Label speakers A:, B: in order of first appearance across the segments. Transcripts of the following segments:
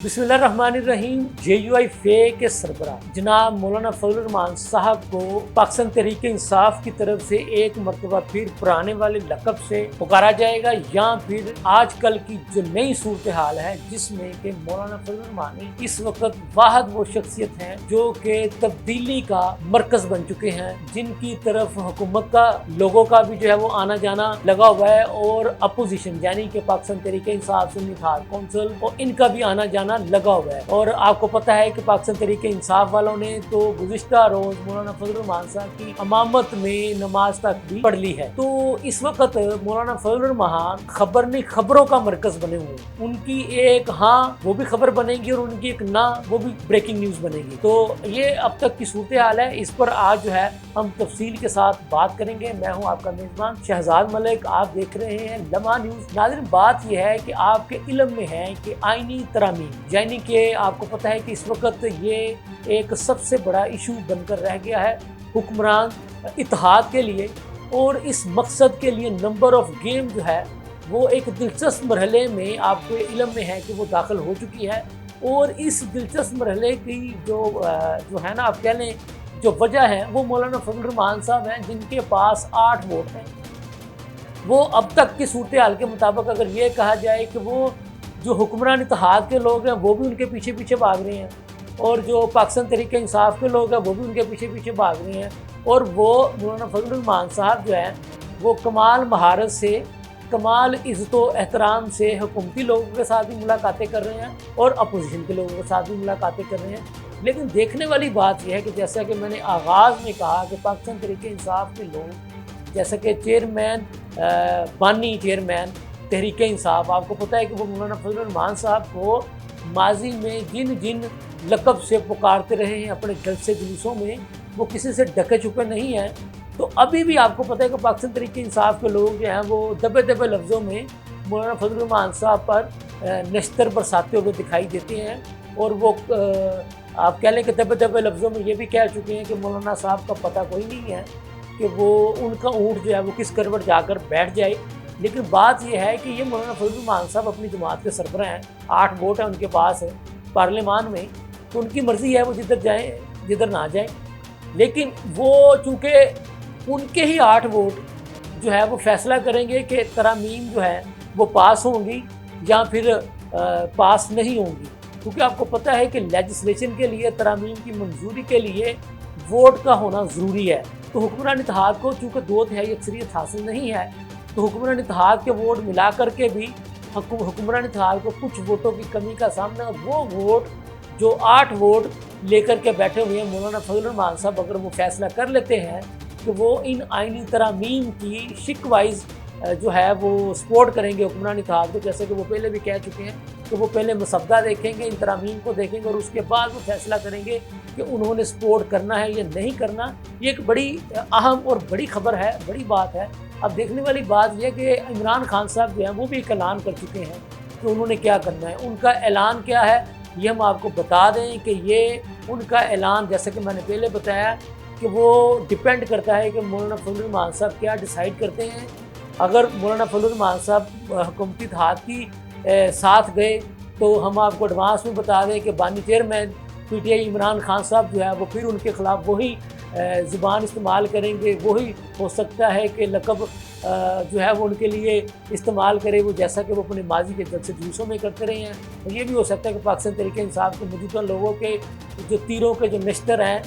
A: बिस्मिल्लाहिर्रहमानिर्रहीम। JUI फे के सरबराह जनाब मौलाना फजलुर रहमान साहब को पाकिस्तान तहरीक इंसाफ की तरफ से एक मरतबा फिर पुराने वाले लकब से पुकारा जाएगा या फिर आजकल की जो नई सूरत हाल है जिसमें कि मौलाना फजलुर रहमान इस वक्त वाहद वो शख्सियत हैं जो कि तब्दीली का मरकज बन चुके हैं, जिनकी तरफ हुकूमत का लोगों का भी जो है वो आना जाना लगा हुआ है और अपोजिशन यानी कि पाकिस्तान तहरीक इंसाफ सुन्नी इत्तेहाद कौंसिल और इनका भी आना जाना लगा हुआ है। और आपको पता है कि पाकिस्तान तहरीक इंसाफ वालों ने तो गुज़िश्ता रोज मौलाना फजलुर रहमान साहब की अमामत में नमाज तक भी पढ़ ली है। तो इस वक्त मौलाना फजलुर रहमान खबर नहीं खबरों का मरकज बने हुए हैं। उनकी एक हाँ वो भी खबर बनेगी और उनकी एक ना वो भी ब्रेकिंग न्यूज बनेगी। तो ये अब तक की सूरत हाल है, इस पर आज जो है हम तफसील के साथ बात करेंगे। मैं हूँ आपका मेजबान शहजाद मलिक, आप देख रहे हैं लम्हा न्यूज। नाज़रीन, बात यह है कि आपके इल्म में है कि आईनी तरामीम यानी कि आपको पता है कि इस वक्त ये एक सबसे बड़ा इशू बनकर रह गया है हुक्मरान इत्तेहाद के लिए, और इस मकसद के लिए नंबर ऑफ गेम जो है वो एक दिलचस्प मरहले में आपको इल्म में है कि वो दाखिल हो चुकी है। और इस दिलचस्प मरहले की जो है ना, आप कह लें जो वजह है वो मौलाना फजलुर रहमान साहब हैं, जिनके पास 8 वोट हैं। वो अब तक की सूरत हाल के मुताबिक अगर ये कहा जाए कि वो जो हुक्मरान इत्तेहाद के लोग हैं वो भी उनके पीछे पीछे भाग रहे हैं, और जो पाकिस्तान तहरीक इंसाफ के लोग हैं वो भी उनके पीछे पीछे भाग रहे हैं। और वो मौलाना फजलुर रहमान साहब जो है वो कमाल महारत से, कमाल इज़्ज़त व एहतराम से हुकूमती लोगों के साथ भी मुलाकातें कर रहे हैं और अपोजिशन के लोगों के साथ भी मुलाकातें कर रहे हैं। लेकिन देखने वाली बात यह है कि जैसा कि मैंने आगाज़ में कहा कि पाकिस्तान तहरीक इंसाफ के लोग जैसे कि चेयरमैन बानी चेयरमैन तहरीक इंसाफ, आपको पता है कि वो मौलाना फजलुर रहमान साहब को माजी में जिन जिन लकब से पुकारते रहे हैं अपने जलसे जुलूसों में, वो किसी से ढके छुपे नहीं हैं। तो अभी भी आपको पता है कि पाकिस्तान तहरीक इंसाफ के लोग जो हैं वो दबे दबे लफ्ज़ों में मौलाना फजलुर रहमान साहब पर नश्तर बरसाते हुए दिखाई देते हैं। और वो आप कह लें कि दबे दबे लफ्ज़ों में ये भी कह चुके हैं कि मौलाना साहब का पता कोई नहीं है कि वो उनका ऊँट जो है वो किस करवट जाकर बैठ जाए। लेकिन बात यह है कि ये मौलाना फजलुर रहमान साहब अपनी जमात के सरबराह हैं, 8 वोट हैं उनके पास है पार्लियामान में, तो उनकी मर्ज़ी है वो जिधर जाएँ जिधर ना जाएँ। लेकिन वो चूँकि उनके ही 8 वोट जो है वो फैसला करेंगे कि तरामीम जो है वो पास होंगी या फिर पास नहीं होंगी, क्योंकि आपको पता है कि लेजिस्लेशन के लिए तरामीम की मंजूरी के लिए वोट का होना ज़रूरी है। तो हुक्मरान इत्तेहाद को चूँकि 2/3 अक्सरियत हासिल नहीं है, तो हुक्मरान इत्तेहाद के वोट मिला करके भी हुक्मरान इत्तेहाद को कुछ वोटों की कमी का सामना, वो वोट जो 8 वोट लेकर के बैठे हुए हैं मौलाना फजलुर रहमान साहब, अगर वो फैसला कर लेते हैं कि वो इन आइनी तरामीम की शिक वाइज जो है वो सपोर्ट करेंगे हुक्मरान इत्तेहाद को, जैसे कि वो पहले भी कह चुके हैं कि वो पहले मसवदा देखेंगे, इन तरामीम को देखेंगे और उसके बाद वो फैसला करेंगे कि उन्होंने सपोर्ट करना है या नहीं करना। ये एक बड़ी अहम और बड़ी खबर है, बड़ी बात है। अब देखने वाली बात यह है कि इमरान खान साहब जो हैं वो भी एक ऐलान कर चुके हैं कि उन्होंने क्या करना है। उनका ऐलान क्या है ये हम आपको बता दें कि ये उनका ऐलान, जैसे कि मैंने पहले बताया, कि वो डिपेंड करता है कि मौलाना फजलुर रहमान साहब क्या डिसाइड करते हैं। अगर मौलाना फजलुर रहमान साहब हुकूमती इत्तेहाद की साथ गए तो हम आपको एडवांस में बता दें कि बानी चेयरमैन PTI इमरान खान साहब जो है वो फिर उनके ख़िलाफ़ वही ज़ुबान इस्तेमाल करेंगे। वही हो सकता है कि लकब जो है वो उनके लिए इस्तेमाल करे, वो जैसा कि वो अपने माजी के जलसे जुलूसों में करते रहे हैं। और ये भी हो सकता है कि पाकिस्तान तहरीक इंसाफ के मौजूदा लोगों के जो तीरों के जो नश्तर हैं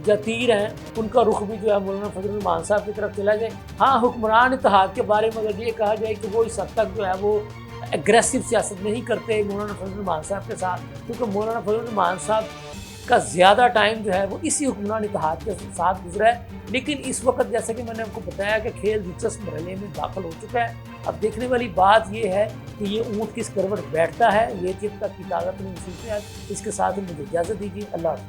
A: या तीर हैं, उनका रुख भी जो है मौलाना फजलुर रहमान साहब की तरफ चला जाए। हाँ, हुक्मरान इत्तेहाद के बारे में अगर ये कहा जाए कि वो इस हद तक जो है वो एग्रेसिव सियासत नहीं करते मौलाना फजलुर रहमान साहब के साथ, क्योंकि मौलाना फजलुर रहमान साहब का ज़्यादा टाइम जो है वो इसी हुक्मरान इत्तेहाद के साथ गुजरा है। लेकिन इस वक्त जैसे कि मैंने आपको बताया कि खेल दिलचस्प मरहले में दाखिल हो चुका है। अब देखने वाली बात ये है कि ये ऊँट किस करवट बैठता है। ये जब तक की ताकत नहीं सूझती है। इसके साथ ही मुझे इजाज़त दीजिए। अल्लाह हाफ़िज़।